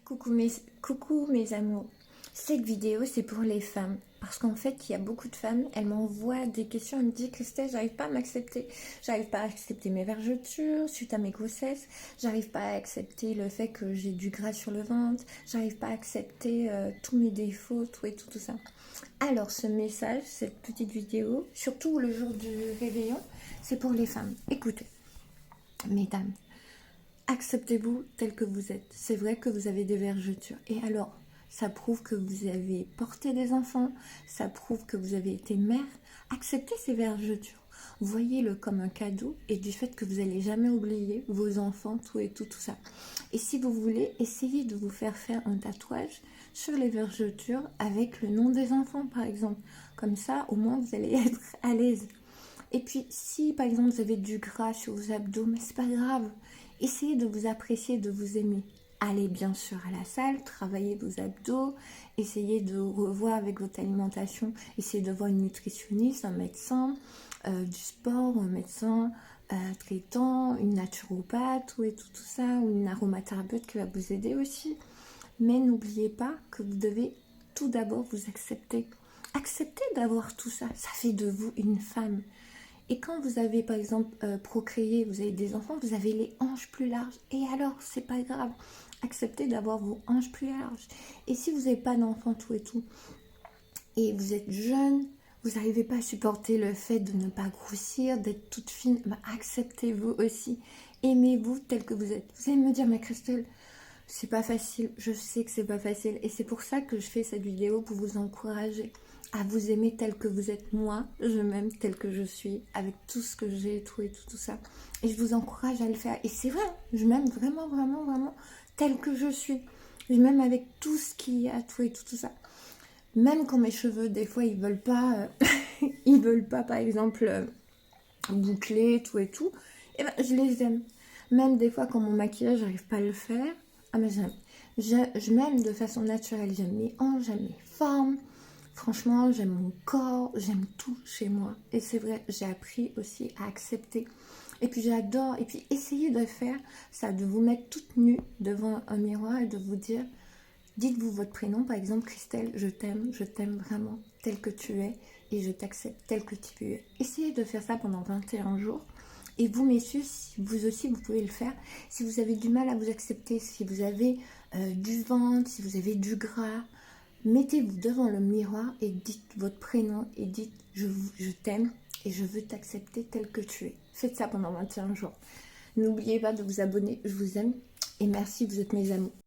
Coucou mes amours. Cette vidéo c'est pour les femmes parce qu'en fait il y a beaucoup de femmes, elles m'envoient des questions, elles me disent Christelle, j'arrive pas à m'accepter, j'arrive pas à accepter mes vergetures suite à mes grossesses, j'arrive pas à accepter le fait que j'ai du gras sur le ventre, j'arrive pas à accepter tous mes défauts, tout ça. Alors ce message, cette petite vidéo, surtout le jour du réveillon, c'est pour les femmes. Écoutez, mesdames, acceptez-vous tel que vous êtes. C'est vrai que vous avez des vergetures. Et alors, ça prouve que vous avez porté des enfants, ça prouve que vous avez été mère. Acceptez ces vergetures. Voyez-le comme un cadeau et du fait que vous n'allez jamais oublier vos enfants, tout ça. Et si vous voulez, essayez de vous faire un tatouage sur les vergetures avec le nom des enfants, par exemple. Comme ça, au moins, vous allez être à l'aise. Et puis, si par exemple vous avez du gras sur vos abdos, mais c'est pas grave. Essayez de vous apprécier, de vous aimer. Allez bien sûr à la salle, travaillez vos abdos, essayez de revoir avec votre alimentation, essayez de voir une nutritionniste, un médecin du sport, un médecin traitant, une naturopathe, tout ça, ou une aromathérapeute qui va vous aider aussi. Mais n'oubliez pas que vous devez tout d'abord vous accepter. Acceptez d'avoir tout ça, ça fait de vous une femme. Et quand vous avez par exemple procréé, vous avez des enfants, vous avez les hanches plus larges. Et alors, c'est pas grave. Acceptez d'avoir vos hanches plus larges. Et si vous n'avez pas d'enfants, et vous êtes jeune, vous n'arrivez pas à supporter le fait de ne pas grossir, d'être toute fine, acceptez-vous aussi. Aimez-vous tel que vous êtes. Vous allez me dire, mais Christelle, c'est pas facile. Je sais que c'est pas facile. Et c'est pour ça que je fais cette vidéo, pour vous encourager à vous aimer tel que vous êtes. Moi, je m'aime tel que je suis, avec tout ce que j'ai, tout ça. Et je vous encourage à le faire. Et c'est vrai, je m'aime vraiment, vraiment, vraiment tel que je suis. Je m'aime avec tout ce qu'il y a, tout ça. Même quand mes cheveux, des fois, ils veulent pas, ils veulent pas, par exemple, boucler, tout, et ben, je les aime. Même des fois, quand mon maquillage, j'arrive pas à le faire, mais j'aime. Je m'aime de façon naturelle. J'aime mes hanches, j'aime mes formes. Franchement, j'aime mon corps, j'aime tout chez moi. Et c'est vrai, j'ai appris aussi à accepter. Et puis j'adore. Et puis essayez de faire ça, de vous mettre toute nue devant un miroir et de vous dire, dites-vous votre prénom, par exemple Christelle, je t'aime vraiment tel que tu es et je t'accepte tel que tu es. Essayez de faire ça pendant 21 jours. Et vous, messieurs, vous aussi, vous pouvez le faire. Si vous avez du mal à vous accepter, si vous avez du ventre, si vous avez du gras, mettez-vous devant le miroir et dites votre prénom et dites je t'aime et je veux t'accepter tel que tu es. Faites ça pendant 21 jours. N'oubliez pas de vous abonner, je vous aime et merci, vous êtes mes amis.